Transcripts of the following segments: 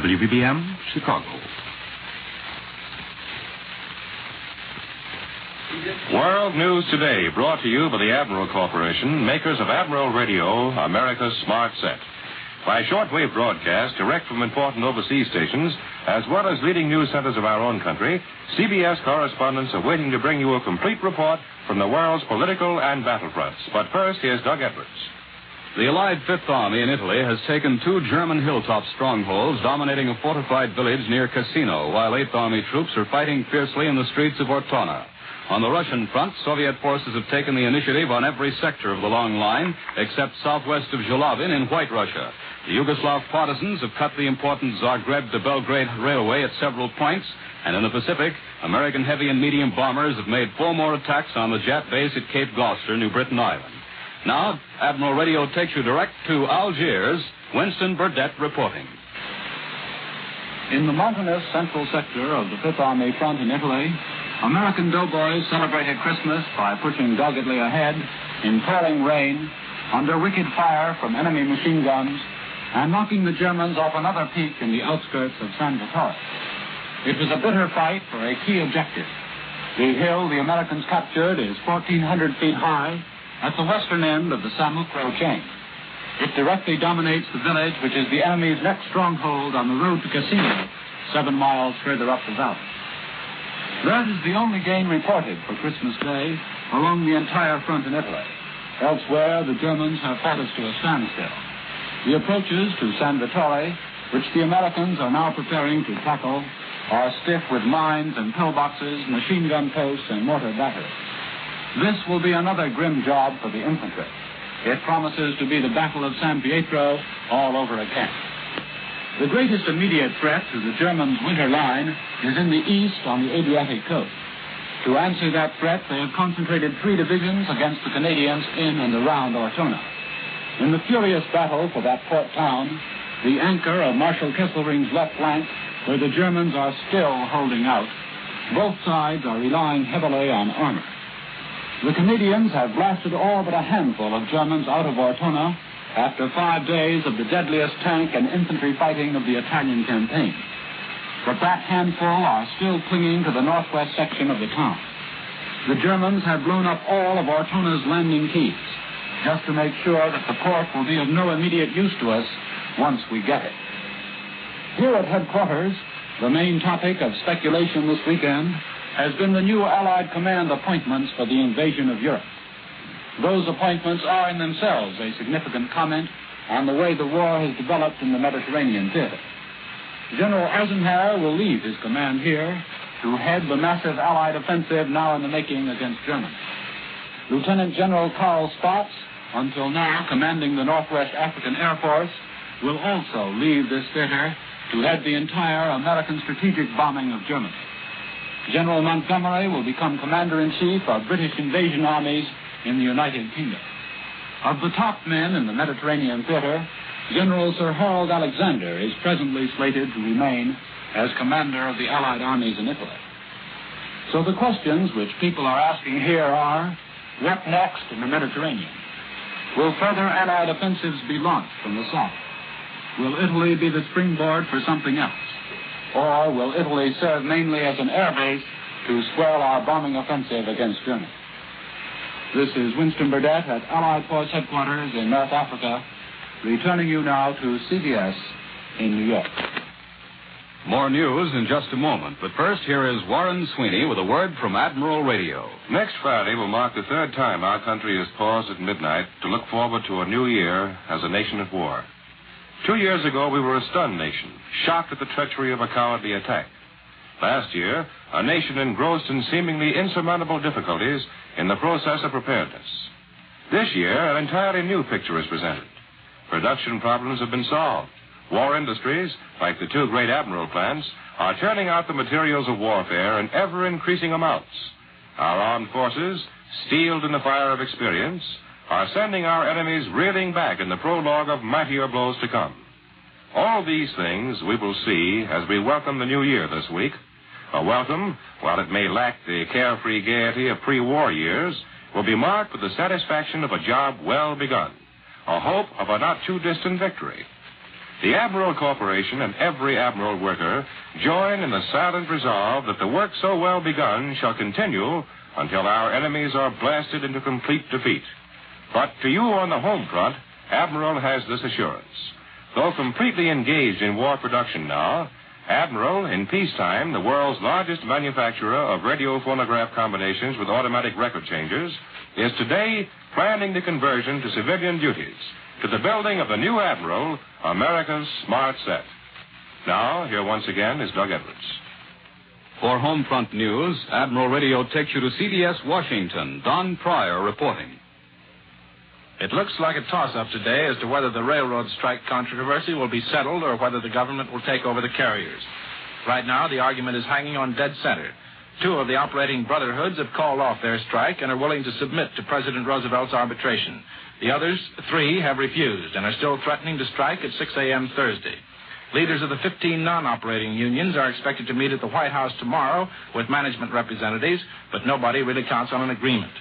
WBBM, Chicago. World News Today, brought to you by the Admiral Corporation, makers of Admiral Radio, America's Smart Set. By shortwave broadcast direct from important overseas stations, as well as leading news centers of our own country, CBS correspondents are waiting to bring you a complete report from the world's political and battlefronts. But first, here's Doug Edwards. The Allied Fifth Army in Italy has taken 2 German hilltop strongholds dominating a fortified village near Cassino, while Eighth Army troops are fighting fiercely in the streets of Ortona. On the Russian front, Soviet forces have taken the initiative on every sector of the long line, except southwest of Zhilovin in White Russia. The Yugoslav partisans have cut the important Zagreb to Belgrade railway at several points, and in the Pacific, American heavy and medium bombers have made 4 more attacks on the Jap base at Cape Gloucester, New Britain Island. Now, Admiral Radio takes you direct to Algiers. Winston Burdett reporting. In the mountainous central sector of the Fifth Army front in Italy, American doughboys celebrated Christmas by pushing doggedly ahead in pouring rain, under wicked fire from enemy machine guns, and knocking the Germans off another peak in the outskirts of San Vittore. It was a bitter fight for a key objective. The hill the Americans captured is 1,400 feet high at the western end of the Samukro chain. It directly dominates the village, which is the enemy's next stronghold on the road to Cassino, 7 miles further up the valley. That is the only gain reported for Christmas Day along the entire front in Italy. Elsewhere, the Germans have fought us to a standstill. The approaches to San Vittore, which the Americans are now preparing to tackle, are stiff with mines and pillboxes, machine gun posts, and mortar batteries. This will be another grim job for the infantry. It promises to be the Battle of San Pietro all over again. The greatest immediate threat to the Germans' winter line is in the east on the Adriatic coast. To answer that threat, they have concentrated 3 divisions against the Canadians in and around Ortona. In the furious battle for that port town, the anchor of Marshal Kesselring's left flank, where the Germans are still holding out, both sides are relying heavily on armor. The Canadians have blasted all but a handful of Germans out of Ortona after 5 days of the deadliest tank and infantry fighting of the Italian campaign. But that handful are still clinging to the northwest section of the town. The Germans have blown up all of Ortona's landing keys, just to make sure that the port will be of no immediate use to us once we get it. Here at headquarters, the main topic of speculation this weekend has been the new Allied command appointments for the invasion of Europe. Those appointments are in themselves a significant comment on the way the war has developed in the Mediterranean theater. General Eisenhower will leave his command here to head the massive Allied offensive now in the making against Germany. Lieutenant General Karl Spaatz, until now commanding the Northwest African Air Force, will also leave this theater to head the entire American strategic bombing of Germany. General Montgomery will become Commander-in-Chief of British invasion armies in the United Kingdom. Of the top men in the Mediterranean theater, General Sir Harold Alexander is presently slated to remain as commander of the Allied armies in Italy. So the questions which people are asking here are, what next in the Mediterranean? Will further Allied offensives be launched from the south? Will Italy be the springboard for something else? Or will Italy serve mainly as an air base to swell our bombing offensive against Germany? This is Winston Burdett at Allied Force Headquarters in North Africa, returning you now to CBS in New York. More news in just a moment, but first here is Warren Sweeney with a word from Admiral Radio. Next Friday will mark the 3rd time our country has paused at midnight to look forward to a new year as a nation at war. 2 years ago, we were a stunned nation, shocked at the treachery of a cowardly attack. Last year, a nation engrossed in seemingly insurmountable difficulties in the process of preparedness. This year, an entirely new picture is presented. Production problems have been solved. War industries, like the 2 great Admiral plants, are turning out the materials of warfare in ever-increasing amounts. Our armed forces, steeled in the fire of experience, are sending our enemies reeling back in the prologue of mightier blows to come. All these things we will see as we welcome the new year this week. A welcome, while it may lack the carefree gaiety of pre-war years, will be marked with the satisfaction of a job well begun, a hope of a not-too-distant victory. The Admiral Corporation and every Admiral worker join in the silent resolve that the work so well begun shall continue until our enemies are blasted into complete defeat. But to you on the home front, Admiral has this assurance. Though completely engaged in war production now, Admiral, in peacetime, the world's largest manufacturer of radio phonograph combinations with automatic record changers, is today planning the conversion to civilian duties, to the building of the new Admiral, America's smart set. Now, here once again is Doug Edwards. For Homefront News, Admiral Radio takes you to CBS Washington. Don Pryor reporting. It looks like a toss-up today as to whether the railroad strike controversy will be settled or whether the government will take over the carriers. Right now, the argument is hanging on dead center. Two of the operating brotherhoods have called off their strike and are willing to submit to President Roosevelt's arbitration. The others, three, have refused and are still threatening to strike at 6 a.m. Thursday. Leaders of the 15 non-operating unions are expected to meet at the White House tomorrow with management representatives, but nobody really counts on an agreement.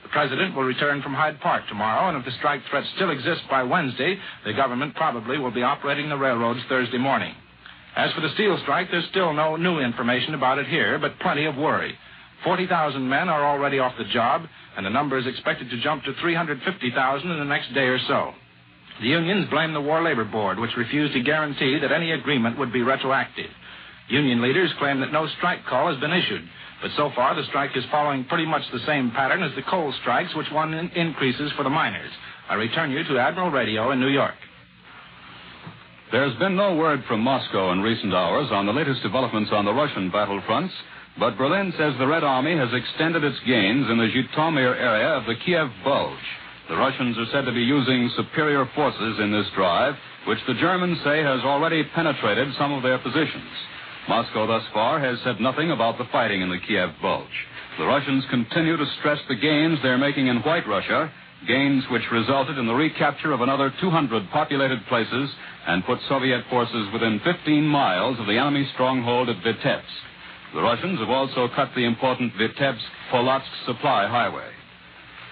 The president will return from Hyde Park tomorrow, and if the strike threat still exists by Wednesday, the government probably will be operating the railroads Thursday morning. As for the steel strike, there's still no new information about it here, but plenty of worry. 40,000 men are already off the job, and the number is expected to jump to 350,000 in the next day or so. The unions blame the War Labor Board, which refused to guarantee that any agreement would be retroactive. Union leaders claim that no strike call has been issued, but so far the strike is following pretty much the same pattern as the coal strikes, which won increases for the miners. I return you to Admiral Radio in New York. There's been no word from Moscow in recent hours on the latest developments on the Russian battlefronts, but Berlin says the Red Army has extended its gains in the Zhytomyr area of the Kiev Bulge. The Russians are said to be using superior forces in this drive, which the Germans say has already penetrated some of their positions. Moscow thus far has said nothing about the fighting in the Kiev Bulge. The Russians continue to stress the gains they're making in White Russia, gains which resulted in the recapture of another 200 populated places and put Soviet forces within 15 miles of the enemy stronghold at Vitebsk. The Russians have also cut the important Vitebsk-Polotsk supply highway.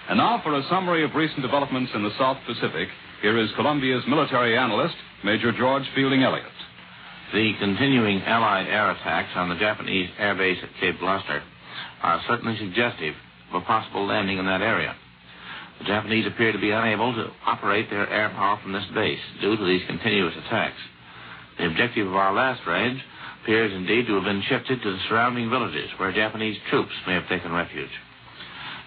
And now for a summary of recent developments in the South Pacific, here is Columbia's military analyst, Major George Fielding Elliott. The continuing Allied air attacks on the Japanese air base at Cape Gloucester are certainly suggestive of a possible landing in that area. The Japanese appear to be unable to operate their air power from this base due to these continuous attacks. The objective of our last raid appears indeed to have been shifted to the surrounding villages where Japanese troops may have taken refuge.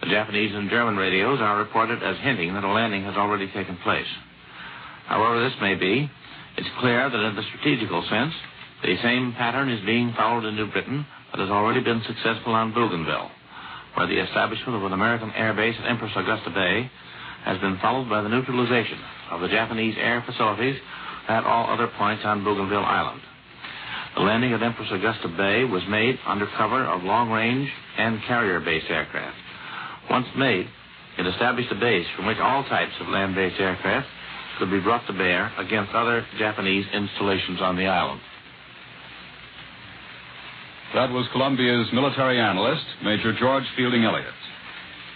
The Japanese and German radios are reported as hinting that a landing has already taken place. However this may be, it's clear that in the strategical sense, the same pattern is being followed in New Britain that has already been successful on Bougainville, where the establishment of an American air base at Empress Augusta Bay has been followed by the neutralization of the Japanese air facilities at all other points on Bougainville Island. The landing at Empress Augusta Bay was made under cover of long-range and carrier-based aircraft. Once made, it established a base from which all types of land-based aircraft could be brought to bear against other Japanese installations on the island. That was Columbia's military analyst, Major George Fielding Elliott.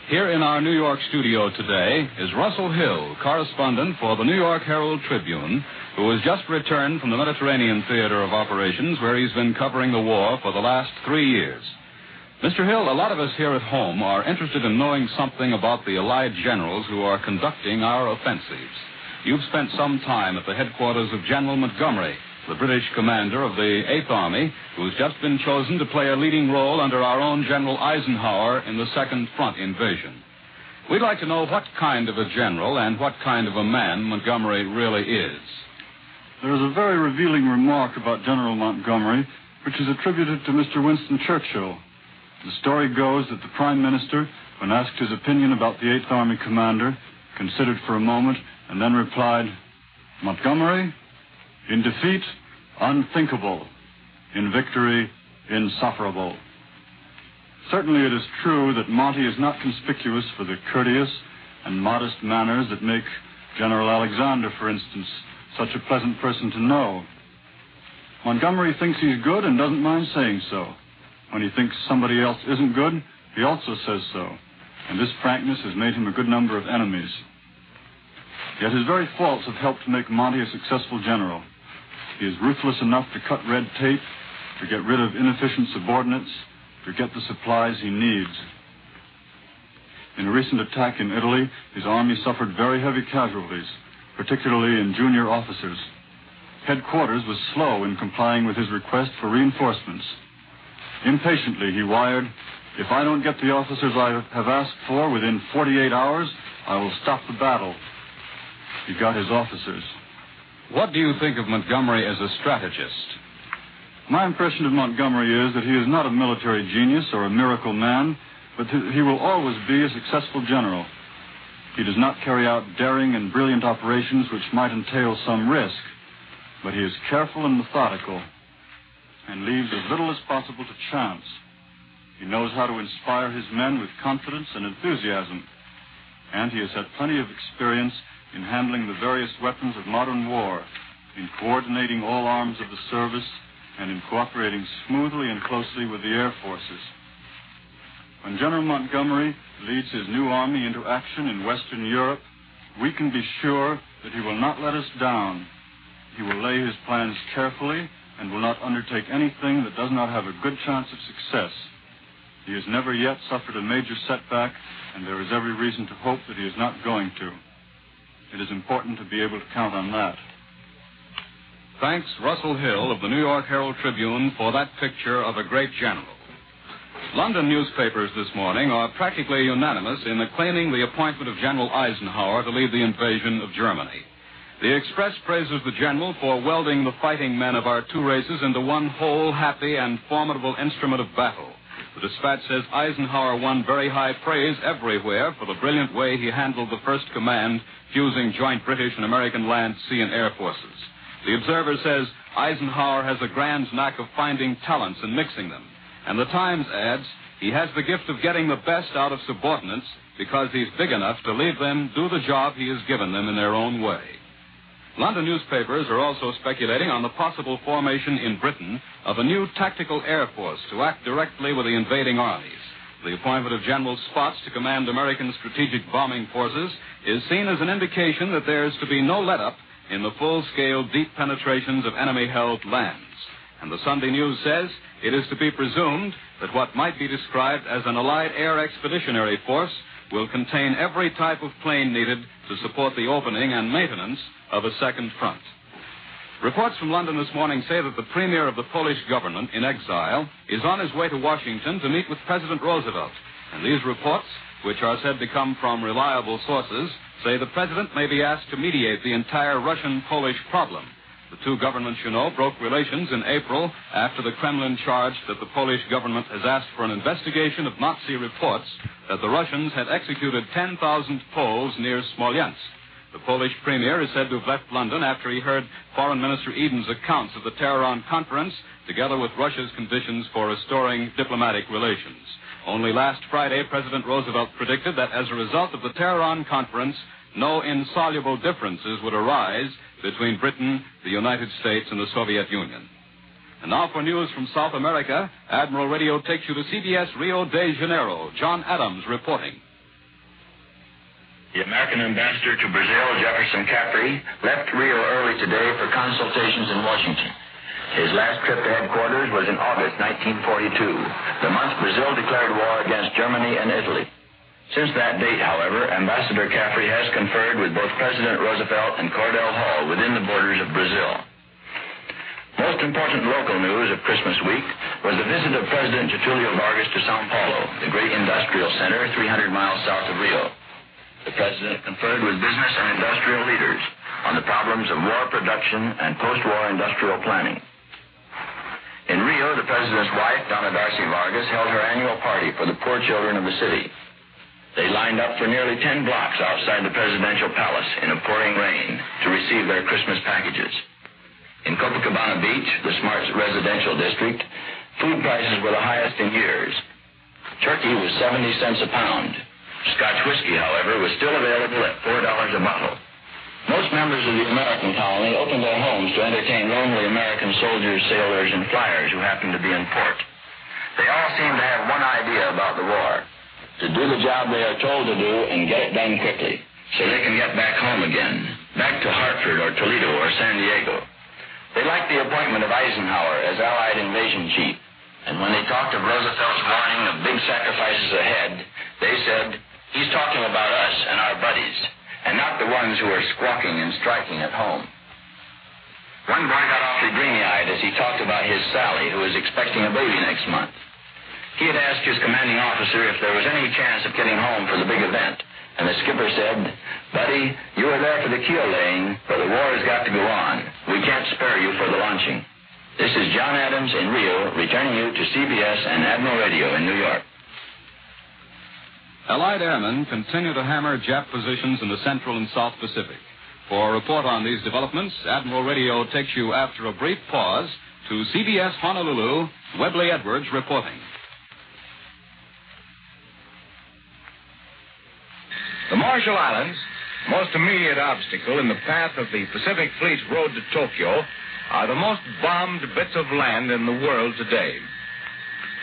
Here in our New York studio today is Russell Hill, correspondent for the New York Herald Tribune, who has just returned from the Mediterranean Theater of Operations, where he's been covering the war for the last 3 years. Mr. Hill, a lot of us here at home are interested in knowing something about the Allied generals who are conducting our offensives. You've spent some time at the headquarters of General Montgomery, the British commander of the 8th Army, who's just been chosen to play a leading role under our own General Eisenhower in the Second Front invasion. We'd like to know what kind of a general and what kind of a man Montgomery really is. There is a very revealing remark about General Montgomery, which is attributed to Mr. Winston Churchill. The story goes that the Prime Minister, when asked his opinion about the 8th Army commander, considered for a moment and then replied, "Montgomery, in defeat, unthinkable. In victory, insufferable." Certainly it is true that Monty is not conspicuous for the courteous and modest manners that make General Alexander, for instance, such a pleasant person to know. Montgomery thinks he's good and doesn't mind saying so. When he thinks somebody else isn't good, he also says so. And this frankness has made him a good number of enemies. Yet his very faults have helped to make Monty a successful general. He is ruthless enough to cut red tape, to get rid of inefficient subordinates, to get the supplies he needs. In a recent attack in Italy, his army suffered very heavy casualties, particularly in junior officers. Headquarters was slow in complying with his request for reinforcements. Impatiently, he wired, "If I don't get the officers I have asked for within 48 hours, I will stop the battle." He got his officers. What do you think of Montgomery as a strategist? My impression of Montgomery is that he is not a military genius or a miracle man, but he will always be a successful general. He does not carry out daring and brilliant operations which might entail some risk, but he is careful and methodical and leaves as little as possible to chance. He knows how to inspire his men with confidence and enthusiasm, and he has had plenty of experience in handling the various weapons of modern war, in coordinating all arms of the service, and in cooperating smoothly and closely with the air forces. When General Montgomery leads his new army into action in Western Europe, we can be sure that he will not let us down. He will lay his plans carefully and will not undertake anything that does not have a good chance of success. He has never yet suffered a major setback, and there is every reason to hope that he is not going to. It is important to be able to count on that. Thanks, Russell Hill of the New York Herald Tribune, for that picture of a great general. London newspapers this morning are practically unanimous in acclaiming the appointment of General Eisenhower to lead the invasion of Germany. The Express praises the general for welding the fighting men of our two races into one whole, happy, and formidable instrument of battle. The Dispatch says Eisenhower won very high praise everywhere for the brilliant way he handled the First Command, fusing joint British and American land, sea, and air forces. The Observer says Eisenhower has a grand knack of finding talents and mixing them. And the Times adds, he has the gift of getting the best out of subordinates because he's big enough to leave them do the job he has given them in their own way. London newspapers are also speculating on the possible formation in Britain of a new tactical air force to act directly with the invading armies. The appointment of General Spots to command American strategic bombing forces is seen as an indication that there is to be no let-up in the full-scale deep penetrations of enemy-held lands. And the Sunday News says it is to be presumed that what might be described as an Allied air expeditionary force will contain every type of plane needed to support the opening and maintenance of a second front. Reports from London this morning say that the premier of the Polish government in exile is on his way to Washington to meet with President Roosevelt. And these reports, which are said to come from reliable sources, say the president may be asked to mediate the entire Russian-Polish problem. The two governments, you know, broke relations in April after the Kremlin charged that the Polish government has asked for an investigation of Nazi reports that the Russians had executed 10,000 Poles near Smolensk. The Polish premier is said to have left London after he heard Foreign Minister Eden's accounts of the Tehran conference, together with Russia's conditions for restoring diplomatic relations. Only last Friday, President Roosevelt predicted that as a result of the Tehran conference, no insoluble differences would arise between Britain, the United States, and the Soviet Union. And now for news from South America, Admiral Radio takes you to CBS Rio de Janeiro. John Adams reporting. The American ambassador to Brazil, Jefferson Caffrey, left Rio early today for consultations in Washington. His last trip to headquarters was in August 1942, the month Brazil declared war against Germany and Italy. Since that date, however, Ambassador Caffrey has conferred with both President Roosevelt and Cordell Hull within the borders of Brazil. Most important local news of Christmas week was the visit of President Getulio Vargas to Sao Paulo, the great industrial center 300 miles south of Rio. The president conferred with business and industrial leaders on the problems of war production and post-war industrial planning. In Rio, the president's wife, Donna Darcy Vargas, held her annual party for the poor children of the city. They lined up for nearly 10 blocks outside the presidential palace in a pouring rain to receive their Christmas packages. In Copacabana Beach, the smart residential district, food prices were the highest in years. Turkey was 70 cents a pound. Scotch whiskey, however, was still available at $4 a bottle. Most members of the American colony opened their homes to entertain lonely American soldiers, sailors, and flyers who happened to be in port. They all seemed to have one idea about the war: to do the job they are told to do and get it done quickly, so they can get back home again, back to Hartford or Toledo or San Diego. They liked the appointment of Eisenhower as Allied invasion chief. And when they talked of Roosevelt's warning of big sacrifices ahead, they said, he's talking about us and our buddies, and not the ones who are squawking and striking at home. One boy got awfully dreamy-eyed as he talked about his Sally, who was expecting a baby next month. He had asked his commanding officer if there was any chance of getting home for the big event, and the skipper said, Buddy, you were there for the keel laying, but the war has got to go on. We can't spare you for the launching. This is John Adams in Rio, returning you to CBS and Admiral Radio in New York. Allied airmen continue to hammer Jap positions in the Central and South Pacific. For a report on these developments, Admiral Radio takes you after a brief pause to CBS Honolulu, Webley Edwards reporting. The Marshall Islands, most immediate obstacle in the path of the Pacific Fleet's road to Tokyo, are the most bombed bits of land in the world today.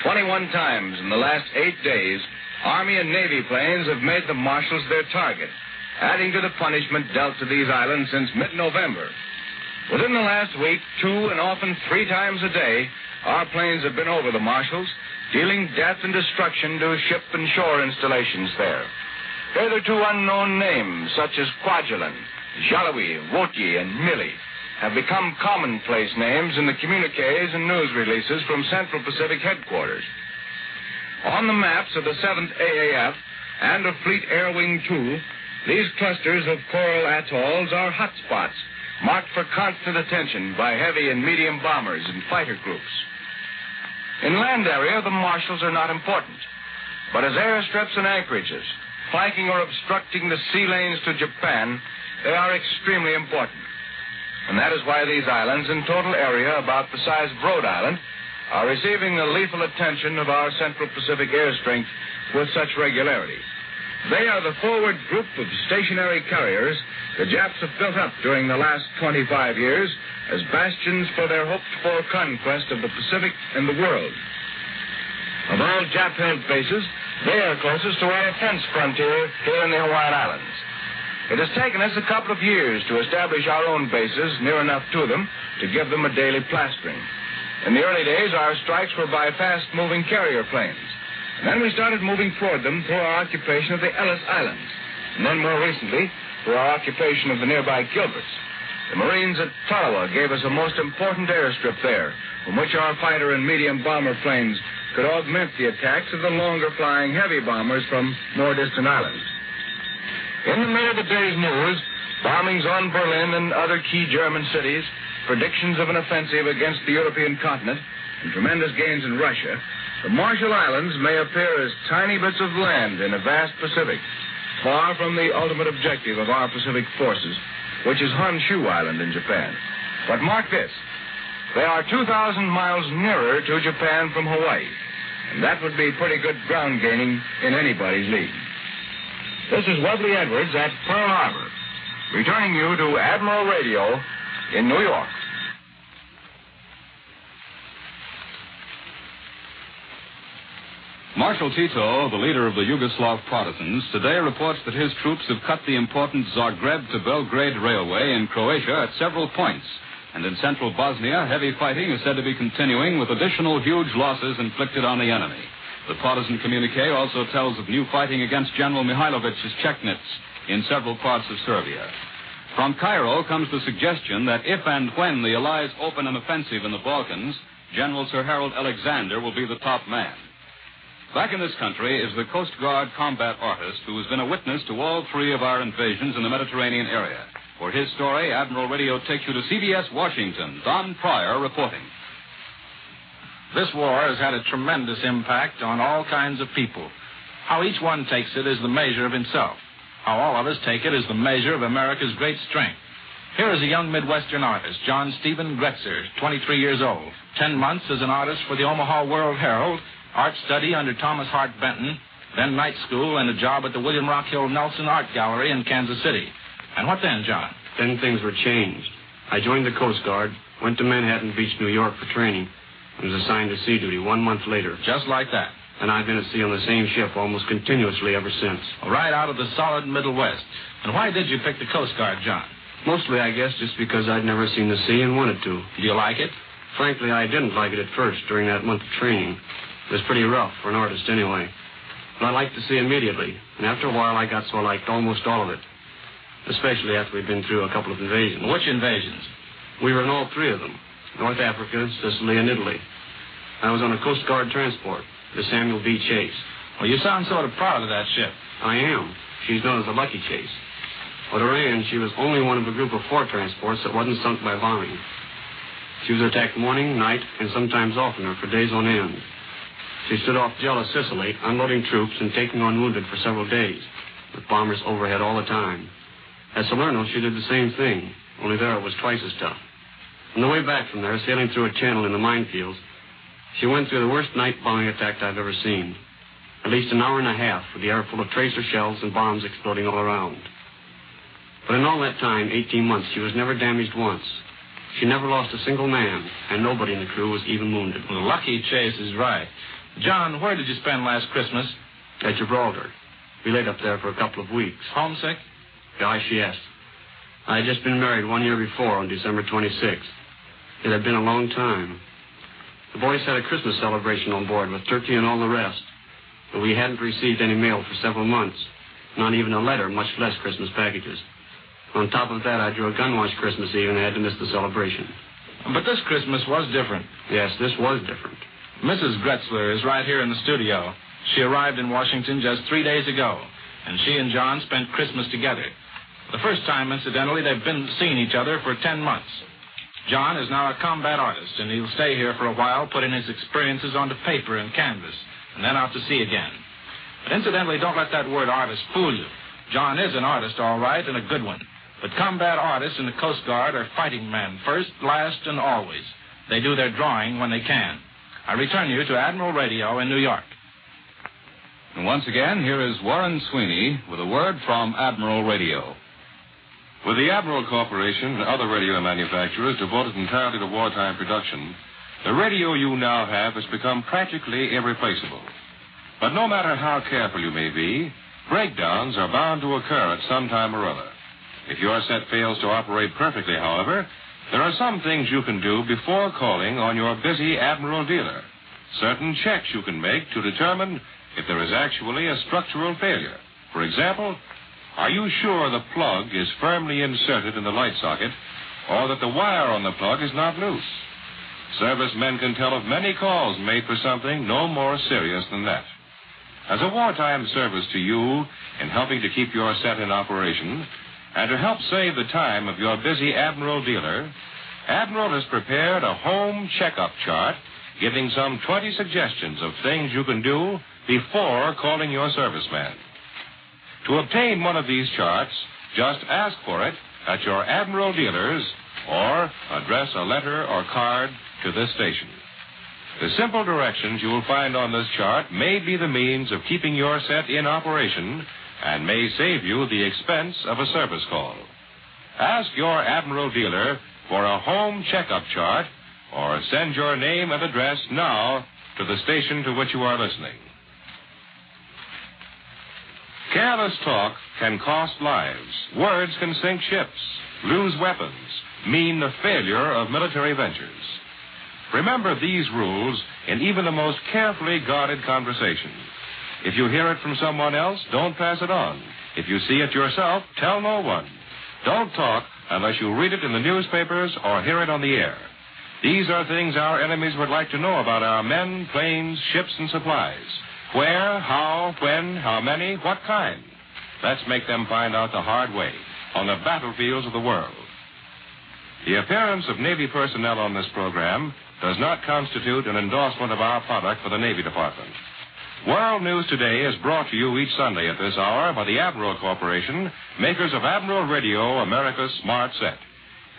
21 times in the last 8 days, Army and Navy planes have made the Marshalls their target, adding to the punishment dealt to these islands since mid-November. Within the last week, 2 and often 3 times a day, our planes have been over the Marshalls, dealing death and destruction to ship and shore installations there. Hitherto unknown names such as Kwajalein, Jaloi, Wotie, and Mili have become commonplace names in the communiques and news releases from Central Pacific headquarters. On the maps of the 7th AAF and of Fleet Air Wing 2, these clusters of coral atolls are hotspots, marked for constant attention by heavy and medium bombers and fighter groups. In land area, the Marshalls are not important, but as airstrips and anchorages, flanking or obstructing the sea lanes to Japan, they are extremely important. And that is why these islands, in total area about the size of Rhode Island, are receiving the lethal attention of our Central Pacific air strength with such regularity. They are the forward group of stationary carriers the Japs have built up during the last 25 years as bastions for their hoped-for conquest of the Pacific and the world. Of all Jap-held bases, they are closest to our defense frontier here in the Hawaiian Islands. It has taken us a couple of years to establish our own bases near enough to them to give them a daily plastering. In the early days, our strikes were by fast-moving carrier planes. And then we started moving toward them through our occupation of the Ellis Islands. And then more recently, through our occupation of the nearby Gilberts. The Marines at Tarawa gave us a most important airstrip there, from which our fighter and medium bomber planes could augment the attacks of the longer-flying heavy bombers from more distant islands. In the middle of the day's news, bombings on Berlin and other key German cities, predictions of an offensive against the European continent, and tremendous gains in Russia, the Marshall Islands may appear as tiny bits of land in a vast Pacific, far from the ultimate objective of our Pacific forces, which is Honshu Island in Japan. But mark this, they are 2,000 miles nearer to Japan from Hawaii, and that would be pretty good ground gaining in anybody's league. This is Webley Edwards at Pearl Harbor, returning you to Admiral Radio in New York. Marshal Tito, the leader of the Yugoslav partisans, today reports that his troops have cut the important Zagreb to Belgrade railway in Croatia at several points. And in central Bosnia, heavy fighting is said to be continuing with additional huge losses inflicted on the enemy. The partisan communique also tells of new fighting against General Mihailovic's Chechnitz in several parts of Serbia. From Cairo comes the suggestion that if and when the Allies open an offensive in the Balkans, General Sir Harold Alexander will be the top man. Back in this country is the Coast Guard combat artist who has been a witness to all 3 of our invasions in the Mediterranean area. For his story, Admiral Radio takes you to CBS Washington. Don Pryor reporting. This war has had a tremendous impact on all kinds of people. How each one takes it is the measure of himself. How all of us take it is the measure of America's great strength. Here is a young Midwestern artist, John Stephen Gretzer, 23 years old. 10 months as an artist for the Omaha World Herald, art study under Thomas Hart Benton, then night school and a job at the William Rockhill Nelson Art Gallery in Kansas City. And what then, John? Then things were changed. I joined the Coast Guard, went to Manhattan Beach, New York for training, and was assigned to sea duty 1 month later. Just like that. And I've been at sea on the same ship almost continuously ever since. Right out of the solid Middle West. And why did you pick the Coast Guard, John? Mostly, I guess, just because I'd never seen the sea and wanted to. Do you like it? Frankly, I didn't like it at first during that month of training. It was pretty rough for an artist anyway. But I liked the sea immediately, and after a while I got so I liked almost all of it. Especially after we'd been through a couple of invasions. Which invasions? We were in all three of them. North Africa, Sicily, and Italy. I was on a Coast Guard transport, the Samuel B. Chase. Well, you sound sort of proud of that ship. I am. She's known as the Lucky Chase. But Iran, she was only one of a group of 4 transports that wasn't sunk by bombing. She was attacked morning, night, and sometimes oftener for days on end. She stood off Jella, Sicily, unloading troops and taking on wounded for several days, with bombers overhead all the time. At Salerno, she did the same thing, only there it was twice as tough. On the way back from there, sailing through a channel in the minefields, she went through the worst night bombing attack I've ever seen. At least an hour and a half with the air full of tracer shells and bombs exploding all around. But in all that time, 18 months, she was never damaged once. She never lost a single man, and nobody in the crew was even wounded. Well, Lucky Chase is right. John, where did you spend last Christmas? At Gibraltar. We laid up there for a couple of weeks. Homesick? Gosh, yes. I had just been married 1 year before on December 26th. It had been a long time. The boys had a Christmas celebration on board with turkey and all the rest. But we hadn't received any mail for several months. Not even a letter, much less Christmas packages. On top of that, I drew a gun wash Christmas Eve and I had to miss the celebration. But this Christmas was different. Yes, this was different. Mrs. Gretzler is right here in the studio. She arrived in Washington just 3 days ago, and she and John spent Christmas together. The first time, incidentally, they've been seeing each other for 10 months. John is now a combat artist, and he'll stay here for a while, putting his experiences onto paper and canvas, and then out to sea again. But incidentally, don't let that word artist fool you. John is an artist, all right, and a good one. But combat artists in the Coast Guard are fighting men, first, last, and always. They do their drawing when they can. I return you to Admiral Radio in New York. And once again, here is Warren Sweeney with a word from Admiral Radio. With the Admiral Corporation and other radio manufacturers devoted entirely to wartime production, the radio you now have has become practically irreplaceable. But no matter how careful you may be, breakdowns are bound to occur at some time or other. If your set fails to operate perfectly, however, there are some things you can do before calling on your busy Admiral dealer. Certain checks you can make to determine if there is actually a structural failure. For example, are you sure the plug is firmly inserted in the light socket or that the wire on the plug is not loose? Servicemen can tell of many calls made for something no more serious than that. As a wartime service to you in helping to keep your set in operation, and to help save the time of your busy Admiral dealer, Admiral has prepared a home checkup chart giving some 20 suggestions of things you can do before calling your serviceman. To obtain one of these charts, just ask for it at your Admiral dealers or address a letter or card to this station. The simple directions you will find on this chart may be the means of keeping your set in operation and may save you the expense of a service call. Ask your Admiral dealer for a home checkup chart or send your name and address now to the station to which you are listening. Careless talk can cost lives. Words can sink ships, lose weapons, mean the failure of military ventures. Remember these rules in even the most carefully guarded conversation. If you hear it from someone else, don't pass it on. If you see it yourself, tell no one. Don't talk unless you read it in the newspapers or hear it on the air. These are things our enemies would like to know about our men, planes, ships, and supplies. Where, how, when, how many, what kind. Let's make them find out the hard way on the battlefields of the world. The appearance of Navy personnel on this program does not constitute an endorsement of our product for the Navy Department. World News Today is brought to you each Sunday at this hour by the Admiral Corporation, makers of Admiral Radio, America's smart set.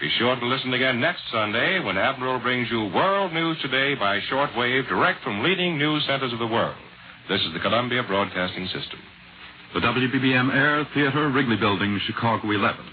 Be sure to listen again next Sunday when Admiral brings you World News Today by shortwave direct from leading news centers of the world. This is the Columbia Broadcasting System. The WBBM Air Theater, Wrigley Building, Chicago 11.